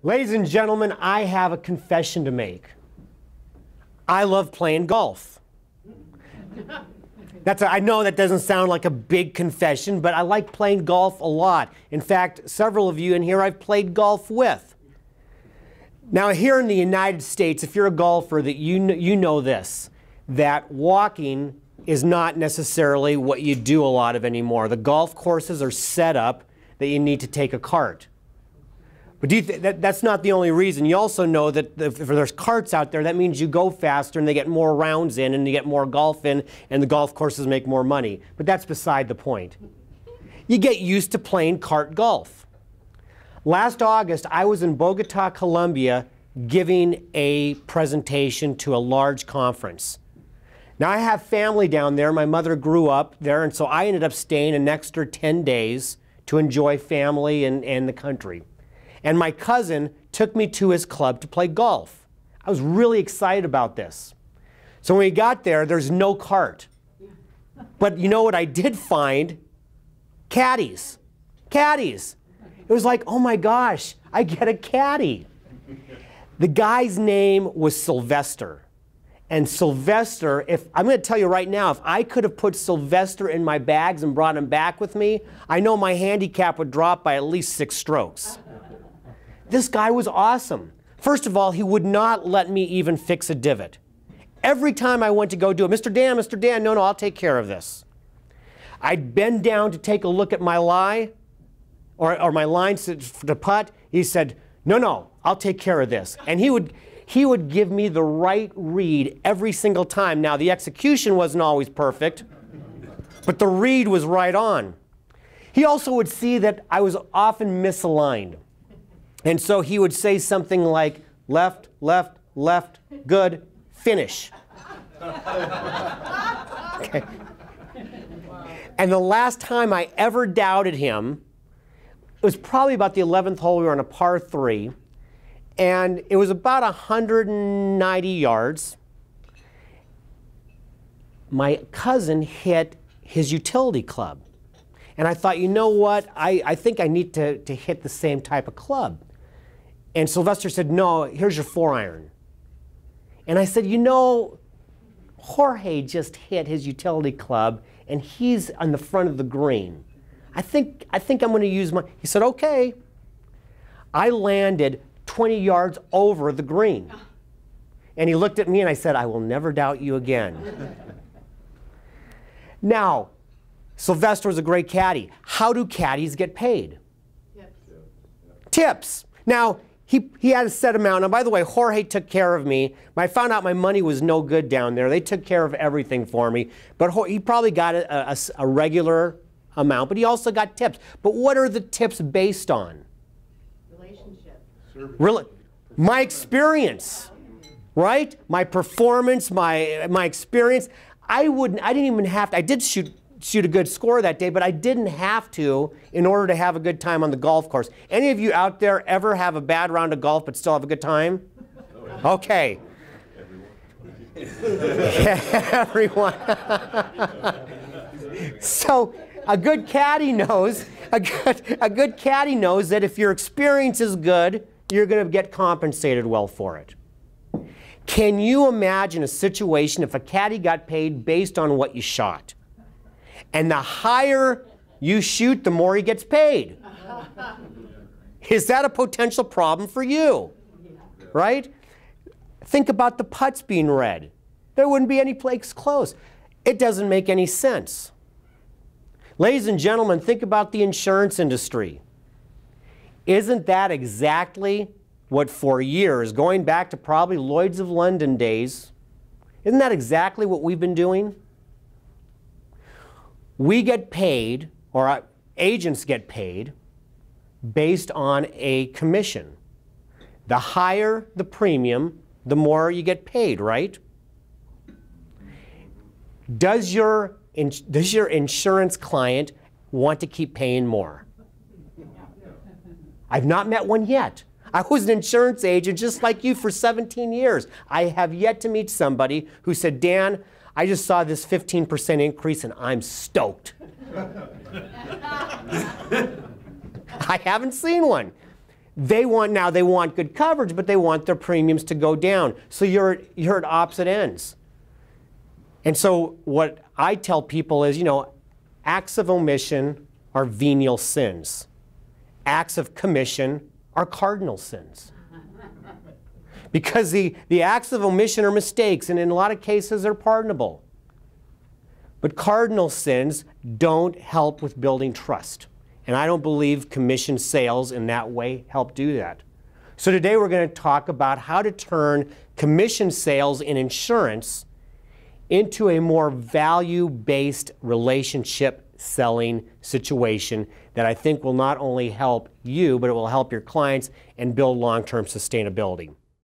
Ladies and gentlemen, I have a confession to make. I love playing golf. I know that doesn't sound like a big confession, but I like playing golf a lot. In fact, several of you in here I've played golf with. Now here in the United States, if you're a golfer, that you know this, that walking is not necessarily what you do a lot of anymore. The golf courses are set up that you need to take a cart. But that's not the only reason. You also know that if there's carts out there, that means you go faster and they get more rounds in and you get more golf in and the golf courses make more money. But that's beside the point. You get used to playing cart golf. Last August, I was in Bogota, Colombia, giving a presentation to a large conference. Now, I have family down there. My mother grew up there, and so I ended up staying an extra 10 days to enjoy family and the country. And my cousin took me to his club to play golf. I was really excited about this. So when we got there, there's no cart. But you know what I did find? Caddies. Caddies. It was like, oh my gosh, I get a caddy. The guy's name was Sylvester. And Sylvester, I'm going to tell you right now, if I could have put Sylvester in my bags and brought him back with me, I know my handicap would drop by at least 6 strokes. This guy was awesome. First of all, he would not let me even fix a divot. Every time I went to go do it, Mr. Dan, no, I'll take care of this. I'd bend down to take a look at my lie, or my lines to putt. He said, no, I'll take care of this. And he would give me the right read every single time. Now, the execution wasn't always perfect, but the read was right on. He also would see that I was often misaligned. And so he would say something like, left, left, left, good, finish. Okay. And the last time I ever doubted him, it was probably about the 11th hole. We were on a par 3. And it was about 190 yards. My cousin hit his utility club. And I thought, you know what? I think I need to hit the same type of club. And Sylvester said, no, here's your 4-iron. And I said, you know, Jorge just hit his utility club, and he's on the front of the green. I think I'm going to use my... He said, okay. I landed 20 yards over the green. And he looked at me, and I said, I will never doubt you again. Now, Sylvester was a great caddy. How do caddies get paid? Tips. Now, he had a set amount. And by the way, Jorge took care of me. I found out my money was no good down there. They took care of everything for me. But he probably got a regular amount, but he also got tips. But what are the tips based on? Relationship. My experience, right? My performance, my experience. I didn't even have to. I did shoot a good score that day, but I didn't have to in order to have a good time on the golf course. Any of you out there ever have a bad round of golf but still have a good time? Okay. Everyone. So a good caddy knows that if your experience is good, you're going to get compensated well for it. Can you imagine a situation if a caddy got paid based on what you shot? And the higher you shoot, the more he gets paid. Is that a potential problem for you? Right? Think about the putts being read. There wouldn't be any place close. It doesn't make any sense. Ladies and gentlemen, think about the insurance industry. Isn't that exactly what for years, going back to probably Lloyd's of London days, isn't that exactly what we've been doing? We get paid, or our agents get paid, based on a commission. The higher the premium, the more you get paid, right? Does your insurance client want to keep paying more? I've not met one yet. I was an insurance agent just like you for 17 years. I have yet to meet somebody who said, Dan, I just saw this 15% increase and I'm stoked. I haven't seen one. they want good coverage, but they want their premiums to go down. So you're at opposite ends. And so what I tell people is, acts of omission are venial sins. Acts of commission are cardinal sins. Because the acts of omission are mistakes, and in a lot of cases they're pardonable. But cardinal sins don't help with building trust. And I don't believe commission sales in that way help do that. So today we're going to talk about how to turn commission sales in insurance into a more value-based relationship selling situation that I think will not only help you, but it will help your clients and build long-term sustainability.